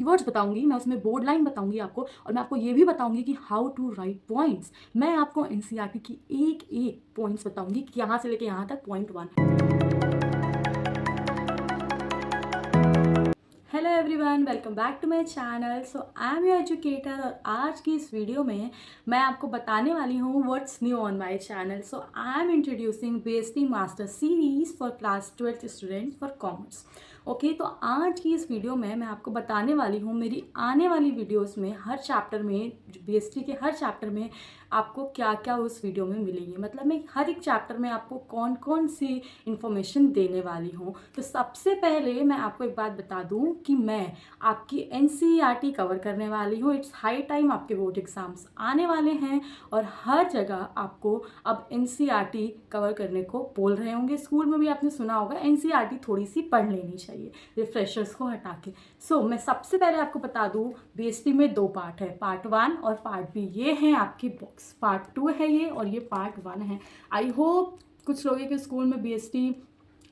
Keywords बताऊंगी, मैं उसमें बोर्ड लाइन बताऊंगी आपको, और मैं आपको ये भी बताऊंगी कि हाउ टू राइट पॉइंट्स। मैं आपको एनसीईआरटी की एक एक पॉइंट्स बताऊंगी कि यहाँ से लेके यहाँ तक पॉइंट 1 है। Hello everyone, welcome back to my channel. So I am your educator, और आज की इस वीडियो में मैं आपको बताने वाली हूँ what's new on my channel. So I M introducing BST master series for class 12th students for commerce. Okay, तो आज की इस वीडियो में मैं आपको बताने वाली हूँ मेरी आने वाली वीडियोस में हर चैप्टर में, बीएसटी के हर चैप्टर में आपको क्या क्या उस वीडियो में मिलेंगे। मतलब मैं हर एक चैप्टर में आपको कौन कौन सी इंफॉर्मेशन देने वाली हूँ। तो सबसे पहले मैं आपको एक बात बता दूँ कि मैं आपकी एनसीईआरटी कवर करने वाली हूँ। इट्स हाई टाइम, आपके बोर्ड एग्जाम्स आने वाले हैं और हर जगह आपको अब एनसीईआरटी कवर करने को बोल रहे होंगे। स्कूल में भी आपने सुना होगा एनसीईआरटी थोड़ी सी पढ़ लेनी चाहिए रिफ्रेशर्स को हटा के। सो मैं सबसे पहले आपको बता दूँ, बीएसटी में 2 पार्ट है, पार्ट 1 और पार्ट बी। ये हैं आपकी बुक्स, पार्ट 2 है ये और ये पार्ट 1 है। आई होप कुछ लोगों के स्कूल में बीएसटी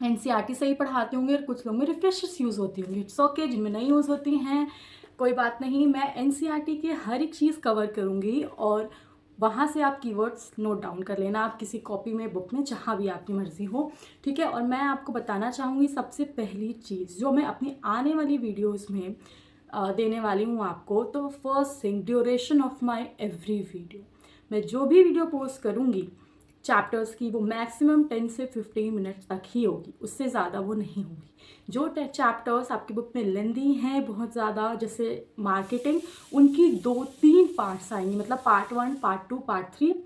एनसीईआरटी से ही पढ़ाते होंगे और कुछ लोग में रिफ्रेशर्स यूज़ होती होंगी। इट्स ओके, जिनमें नहीं यूज़ होती हैं कोई बात नहीं। मैं एनसीईआरटी की हर एक चीज़ कवर करूँगी और वहाँ से आप कीवर्ड्स नोट डाउन कर लेना, आप किसी कॉपी में, बुक में, जहाँ भी आपकी मर्ज़ी हो, ठीक है। और मैं आपको बताना चाहूँगी सबसे पहली चीज़ जो मैं अपनी आने वाली वीडियोज़ में देने वाली हूँ आपको। तो first thing, duration of my every video. मैं जो भी वीडियो पोस्ट करूँगी चैप्टर्स की, वो मैक्सिमम 10 से 15 मिनट्स तक ही होगी, उससे ज़्यादा वो नहीं होगी। जो चैप्टर्स आपकी बुक में लेंदी हैं बहुत ज़्यादा, जैसे मार्केटिंग, उनकी 2-3 पार्ट्स आएंगी, मतलब पार्ट 1, पार्ट 2, पार्ट 3,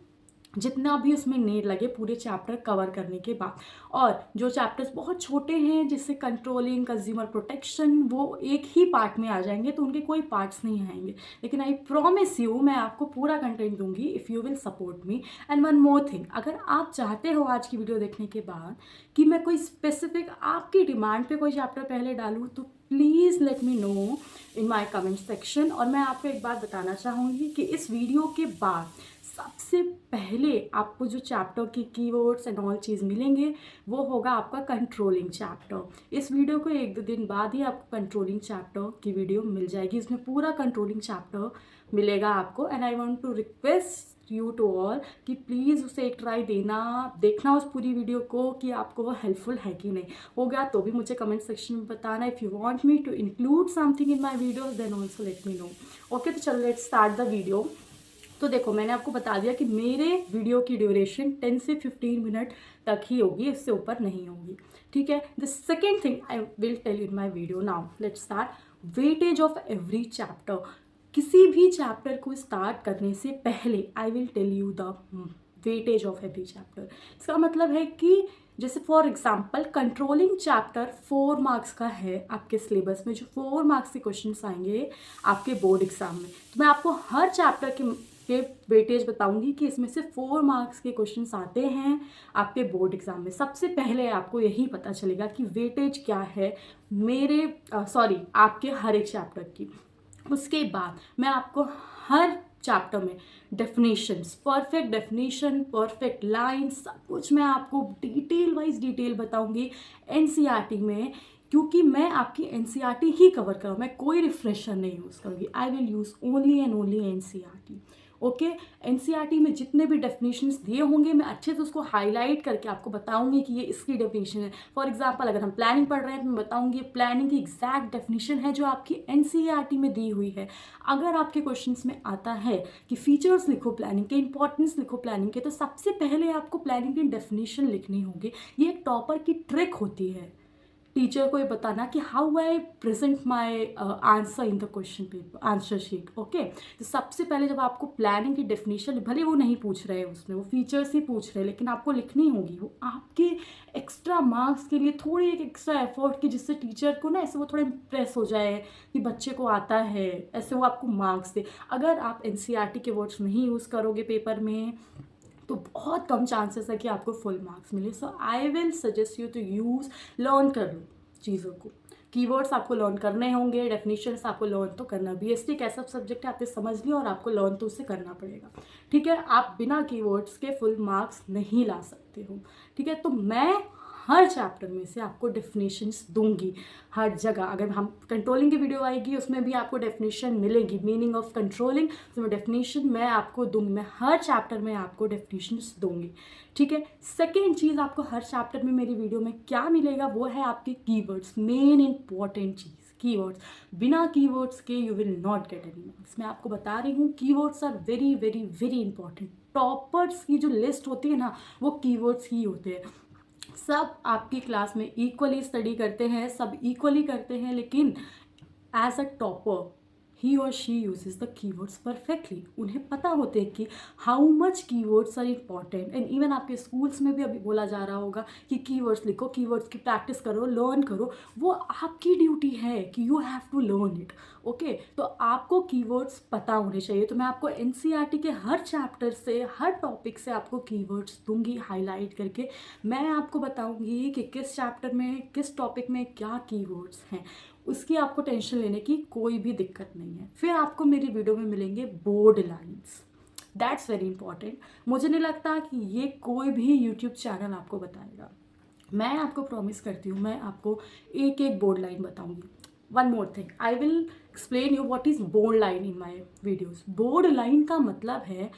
जितना भी उसमें नीड लगे पूरे चैप्टर कवर करने के बाद। और जो चैप्टर्स बहुत छोटे हैं जैसे कंट्रोलिंग, कंज्यूमर प्रोटेक्शन, वो एक ही पार्ट में आ जाएंगे, तो उनके कोई पार्ट्स नहीं आएंगे। लेकिन आई प्रॉमिस यू, मैं आपको पूरा कंटेंट दूंगी if you will support me. And one more thing, अगर आप चाहते हो आज की वीडियो देखने के बाद कि मैं कोई स्पेसिफिक आपकी डिमांड पे कोई चैप्टर पहले डालूँ, तो please let me no in my comment section. और मैं आपको एक बात बताना चाहूँगी कि इस वीडियो के बाद सबसे पहले आपको जो चैप्टर की कीवर्ड्स एंड ऑल चीज़ मिलेंगे वो होगा आपका कंट्रोलिंग चैप्टर। इस वीडियो को 1-2 दिन बाद ही आपको कंट्रोलिंग चैप्टर की वीडियो मिल जाएगी, इसमें पूरा कंट्रोलिंग चैप्टर मिलेगा आपको। And I want to request you to all कि प्लीज़ उसे एक ट्राई देना, देखना उस पूरी वीडियो को कि आपको वो हेल्पफुल है कि नहीं। हो गया तो भी मुझे कमेंट सेक्शन में बताना। If you want me to include something in my video then also let me know. Okay, तो चलो लेट्स स्टार्ट द वीडियो। तो देखो, मैंने आपको बता दिया कि मेरे वीडियो की ड्यूरेशन 10 से 15 मिनट तक ही होगी, इससे ऊपर नहीं होगी, ठीक है। The second thing I will tell you in my video. Now let's start. Weightage of every chapter. किसी भी चैप्टर को स्टार्ट करने से पहले I will tell you the weightage of every chapter. इसका मतलब है कि जैसे for example controlling chapter 4 marks का है, आपके सिलेबस में जो 4 मार्क्स के क्वेश्चंस आएंगे आपके बोर्ड एग्जाम में, तो मैं आपको हर चैप्टर के वेटेज बताऊंगी कि इसमें से 4 मार्क्स के क्वेश्चंस आते हैं आपके बोर्ड एग्जाम में। सबसे पहले आपको यही पता चलेगा कि वेटेज क्या है मेरे आपके हर एक चैप्टर की। उसके बाद मैं आपको हर चैप्टर में definitions, perfect definition, perfect line, सब कुछ मैं आपको डिटेल वाइज डिटेल बताऊंगी एनसीईआरटी में, क्योंकि मैं आपकी एनसीईआरटी ही कवर करूँ, मैं कोई रिफ्रेशर नहीं यूज़ करूँगी। I will use only and only NCERT. Okay, NCERT में जितने भी डेफिनेशंस दिए होंगे मैं अच्छे से उसको हाईलाइट करके आपको बताऊंगी कि ये इसकी डेफिनेशन है। फॉर एग्जांपल अगर हम प्लानिंग पढ़ रहे हैं तो मैं बताऊंगी प्लानिंग की एग्जैक्ट डेफिनेशन है जो आपकी एनसीईआरटी में दी हुई है। अगर आपके क्वेश्चंस में आता है कि फीचर्स लिखो प्लानिंग के, इंपॉर्टेंस लिखो प्लानिंग के, तो सबसे पहले आपको प्लानिंग की डेफिनेशन लिखनी होगी। ये एक टॉपर की ट्रिक होती है टीचर को ये बताना कि how I present my answer in the question paper, answer sheet. Okay, तो सबसे पहले जब आपको प्लानिंग की डेफिनेशन, भले वो नहीं पूछ रहे हैं उसमें, वो फीचर्स ही पूछ रहे हैं, लेकिन आपको लिखनी होगी, वो आपके एक्स्ट्रा मार्क्स के लिए थोड़ी एक एक्स्ट्रा एफर्ट की, जिससे टीचर को ना ऐसे वो थोड़ा इम्प्रेस हो जाए कि बच्चे को आता है, ऐसे वो आपको मार्क्स दे। अगर आप एनसीईआरटी के वर्ड्स नहीं यूज़ करोगे पेपर में तो बहुत कम चांसेस है कि आपको फुल मार्क्स मिले। So I will suggest you to use, learn कर लो चीज़ों को। कीवर्ड्स आपको लर्न करने होंगे, डेफिनेशंस आपको लर्न तो करना। बीएसटी एक ऐसा सब्जेक्ट है, आपने समझ लिया और आपको लर्न तो उससे करना पड़ेगा, ठीक है। आप बिना कीवर्ड्स के फुल मार्क्स नहीं ला सकते हो, ठीक है। तो मैं हर चैप्टर में से आपको डेफिनेशंस दूंगी हर जगह। अगर हम कंट्रोलिंग की वीडियो आएगी उसमें भी आपको डेफिनेशन मिलेगी, मीनिंग ऑफ कंट्रोलिंग, तो डेफिनेशन मैं आपको दूंगी, मैं हर चैप्टर में आपको डेफिनेशंस दूंगी, ठीक है। सेकेंड चीज़, आपको हर चैप्टर में मेरी वीडियो में क्या मिलेगा वो है आपके कीवर्ड्स, मेन इंपॉर्टेंट चीज़ कीवर्ड्स। बिना कीवर्ड्स के you will not get any marks. मैं आपको बता रही हूँ keywords are very very very important. Toppers की जो लिस्ट होती है ना वो कीवर्ड्स ही होते हैं। सब आपकी क्लास में इक्वली स्टडी करते हैं, सब इक्वली करते हैं, लेकिन एज अ टॉपर ही और she uses the keywords perfectly. उन्हें पता होते हैं कि how much keywords are important. And even आपके स्कूल्स में भी अभी बोला जा रहा होगा कि कीवर्ड्स लिखो, कीवर्ड्स की प्रैक्टिस करो, लर्न करो। वो आपकी ड्यूटी है कि you have to learn it, okay. तो आपको कीवर्ड्स पता होने चाहिए। तो मैं आपको एनसीईआरटी के हर चैप्टर से, हर टॉपिक से आपको कीवर्ड्स दूंगी हाईलाइट करके। मैं आपको बताऊंगी कि किस चैप्टर में, किस टॉपिक में क्या कीवर्ड्स हैं। उसकी आपको टेंशन लेने की कोई भी दिक्कत नहीं है। फिर आपको मेरी वीडियो में मिलेंगे board lines, that's very important. मुझे नहीं लगता कि ये कोई भी यूट्यूब चैनल आपको बताएगा। मैं आपको प्रॉमिस करती हूँ, मैं आपको एक एक बोर्ड लाइन बताऊँगी। One more thing, I will explain you what is board line in my videos. Board line का मतलब है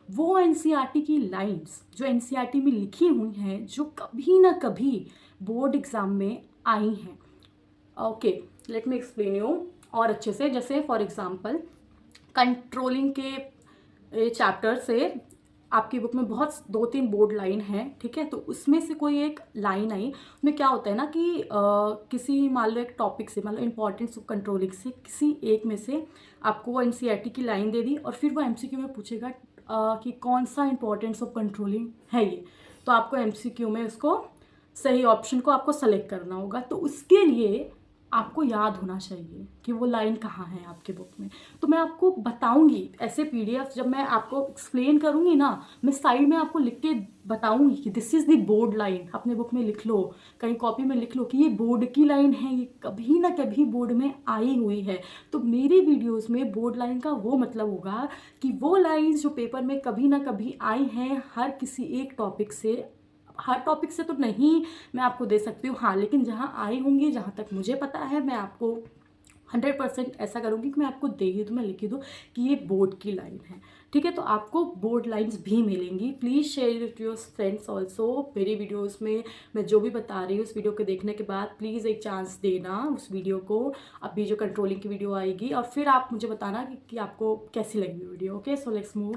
वो एनसीईआरटी की लाइन्स जो एनसीईआरटी में लिखी हुई हैं, जो कभी ना कभी बोर्ड एग्ज़ाम में आई हैं, okay. Let me explain you और अच्छे से। जैसे फॉर एग्जांपल कंट्रोलिंग के चैप्टर से आपकी बुक में बहुत 2-3 बोर्ड लाइन है, ठीक है। तो उसमें से कोई एक लाइन आई, उसमें क्या होता है ना कि किसी मान लो एक टॉपिक से, मान लो इंपॉर्टेंस ऑफ कंट्रोलिंग से किसी एक में से आपको वो एनसीईआरटी की लाइन दे दी और फिर वो एमसीक्यू में पूछेगा कि कौन सा इंपॉर्टेंस ऑफ कंट्रोलिंग है ये। तो आपको एमसीक्यू में उसको सही ऑप्शन को आपको सेलेक्ट करना होगा। तो उसके लिए आपको याद होना चाहिए कि वो लाइन कहाँ है आपके बुक में। तो मैं आपको बताऊंगी ऐसे पीडीएफ, जब मैं आपको एक्सप्लेन करूंगी ना, मैं साइड में आपको लिख के बताऊंगी कि this is the board line. अपने बुक में लिख लो, कहीं कॉपी में लिख लो कि ये बोर्ड की लाइन है, ये कभी ना कभी बोर्ड में आई हुई है। तो मेरी वीडियोस में बोर्ड लाइन का वो मतलब होगा कि वो लाइन्स जो पेपर में कभी ना कभी आई हैं, हर किसी एक टॉपिक से, हर टॉपिक से तो नहीं मैं आपको दे सकती हूँ, हाँ, लेकिन जहाँ आई होंगी, जहाँ तक मुझे पता है, मैं आपको 100% ऐसा करूँगी कि मैं आपको दे ही दूँ, मैं लिखी दूँ कि ये बोर्ड की लाइन है, ठीक है। तो आपको बोर्ड लाइंस भी मिलेंगी। Please share it your friends also. मेरी वीडियोस में मैं जो भी बता रही हूँ, उस वीडियो को देखने के बाद प्लीज़ एक चांस देना उस वीडियो को। अभी जो कंट्रोलिंग की वीडियो आएगी और फिर आप मुझे बताना कि आपको कैसी लगी video, okay. So let's move.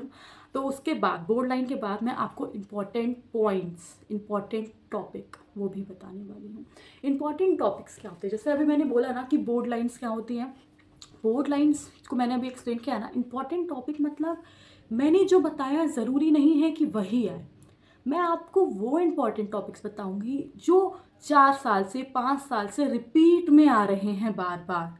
तो उसके बाद बोर्ड लाइन के बाद मैं आपको इम्पॉर्टेंट पॉइंट्स, इम्पॉर्टेंट टॉपिक वो भी बताने वाली हूँ। इम्पॉर्टेंट टॉपिक्स क्या होते हैं, जैसे अभी मैंने बोला ना कि बोर्ड लाइन्स क्या होती हैं। बोर्ड लाइन्स को मैंने अभी एक्सप्लेन किया ना। इम्पॉर्टेंट टॉपिक मतलब मैंने जो बताया ज़रूरी नहीं है कि वही आए। मैं आपको वो इम्पॉर्टेंट टॉपिक्स बताऊंगी जो 4 साल से 5 साल से रिपीट में आ रहे हैं बार बार,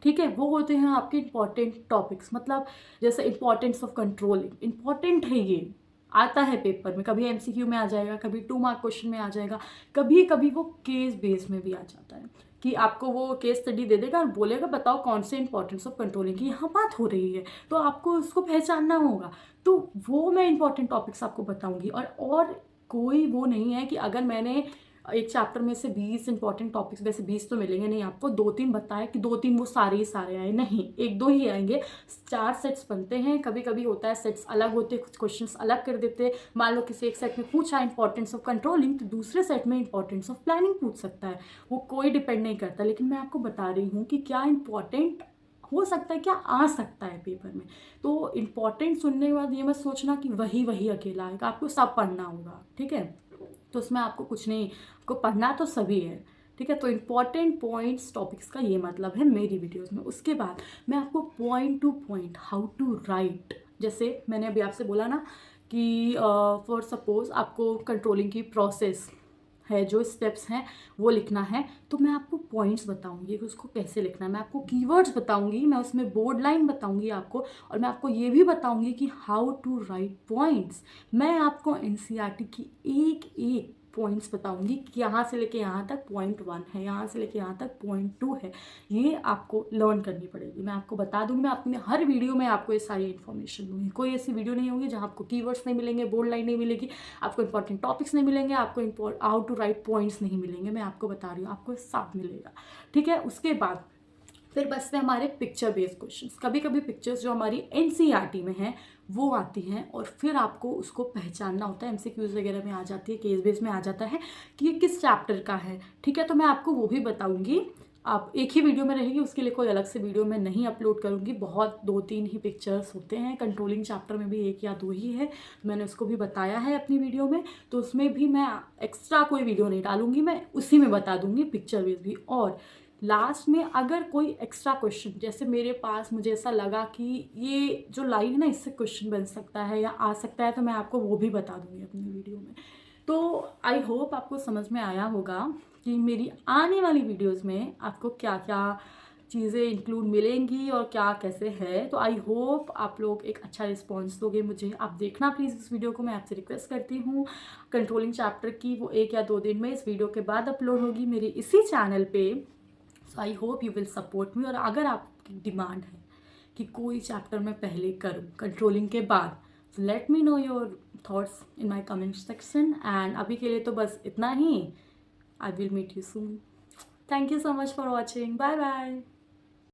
ठीक है। वो होते हैं आपके इम्पॉर्टेंट टॉपिक्स। मतलब जैसे इम्पॉर्टेंस ऑफ कंट्रोलिंग, इम्पॉर्टेंट है, ये आता है पेपर में, कभी एमसीक्यू में आ जाएगा, कभी 2 मार्क क्वेश्चन में आ जाएगा, कभी कभी वो केस बेस में भी आ जाता है कि आपको वो केस स्टडी दे देगा और बोलेगा बताओ कौन से इंपॉर्टेंस ऑफ कंट्रोलिंग की यहाँ बात हो रही है, तो आपको उसको पहचानना होगा। तो वो मैं इंपॉर्टेंट टॉपिक्स आपको बताऊंगी। और कोई वो नहीं है कि अगर मैंने एक चैप्टर में से 20 इंपॉर्टेंट टॉपिक्स, वैसे 20 तो मिलेंगे नहीं आपको, 2-3 बताए कि 2-3 वो सारे ही सारे आए, नहीं, 1-2 ही आएंगे। 4 सेट्स बनते हैं, कभी कभी होता है सेट्स अलग होते हैं, कुछ क्वेश्चंस अलग कर देते हैं। मान लो किसी एक सेट में पूछा इंपॉर्टेंस ऑफ कंट्रोलिंग, तो दूसरे सेट में इंपॉर्टेंस ऑफ प्लानिंग पूछ सकता है, वो कोई डिपेंड नहीं करता। लेकिन मैं आपको बता रही हूँ कि क्या इंपॉर्टेंट हो सकता है, क्या आ सकता है पेपर में। तो इंपॉर्टेंट सुनने के बाद ये मत सोचना कि वही अकेला आएगा, आपको सब पढ़ना होगा, ठीक है। तो उसमें आपको कुछ नहीं, आपको पढ़ना तो सभी है, ठीक है। तो इम्पॉर्टेंट पॉइंट्स टॉपिक्स का ये मतलब है मेरी वीडियोस में। उसके बाद मैं आपको point to point how to write, जैसे मैंने अभी आपसे बोला ना कि फॉर सपोज आपको कंट्रोलिंग की प्रोसेस है, जो स्टेप्स हैं वो लिखना है, तो मैं आपको पॉइंट्स बताऊंगी कि उसको कैसे लिखना है। मैं आपको कीवर्ड्स बताऊंगी, मैं उसमें बोर्ड लाइन बताऊंगी आपको, और मैं आपको ये भी बताऊंगी कि हाउ टू राइट पॉइंट्स। मैं आपको एनसीईआरटी की एक एक पॉइंट्स बताऊंगी कि यहाँ से लेके यहाँ तक पॉइंट 1 है, यहाँ से लेके यहाँ तक पॉइंट 2 है। ये आपको लर्न करनी पड़ेगी। मैं आपको बता दूंगी, मैं अपने हर वीडियो में आपको ये सारी इन्फॉर्मेशन दूंगी। कोई ऐसी वीडियो नहीं होगी जहाँ आपको कीवर्ड्स नहीं मिलेंगे, बोल्ड लाइन नहीं मिलेगी, आपको इंपॉर्टेंट टॉपिक्स नहीं मिलेंगे, आपको हाउ टू राइट पॉइंट्स नहीं मिलेंगे। मैं आपको बता रही हूँ, आपको सब मिलेगा, ठीक है। उसके बाद फिर बचते हैं हमारे पिक्चर बेस्ड क्वेश्चंस। कभी कभी पिक्चर्स जो हमारी एनसीईआरटी में हैं वो आती हैं और फिर आपको उसको पहचानना होता है। एमसीक्यूज वगैरह में आ जाती है, केस बेस में आ जाता है कि ये किस चैप्टर का है, ठीक है। तो मैं आपको वो भी बताऊंगी। आप एक ही वीडियो में रहेगी, उसके लिए कोई अलग से वीडियो मैं नहीं अपलोड करूंगी। बहुत 2-3 ही पिक्चर्स होते हैं, कंट्रोलिंग चैप्टर में भी 1 या 2 ही है, मैंने उसको भी बताया है अपनी वीडियो में। तो उसमें भी मैं एक्स्ट्रा कोई वीडियो नहीं डालूंगी, मैं उसी में बता दूंगी पिक्चर बेस भी। और लास्ट में अगर कोई एक्स्ट्रा क्वेश्चन, जैसे मेरे पास मुझे ऐसा लगा कि ये जो लाइन है ना इससे क्वेश्चन बन सकता है या आ सकता है, तो मैं आपको वो भी बता दूंगी अपनी वीडियो में। तो आई होप आपको समझ में आया होगा कि मेरी आने वाली वीडियोस में आपको क्या क्या चीज़ें इंक्लूड मिलेंगी और क्या कैसे है। तो आई होप आप लोग एक अच्छा रिस्पॉन्स दोगे मुझे। आप देखना प्लीज़ इस वीडियो को, मैं आपसे रिक्वेस्ट करती हूँ। कंट्रोलिंग चैप्टर की वो 1 या 2 दिन में इस वीडियो के बाद अपलोड होगी मेरी इसी चैनल पे। So I hope you will support me. और अगर आपकी डिमांड है कि कोई चैप्टर मैं पहले करूँ कंट्रोलिंग के बाद, so let me know your thoughts in my comment section. And अभी के लिए तो बस इतना ही। I will meet you soon. Thank you so much for watching. Bye bye.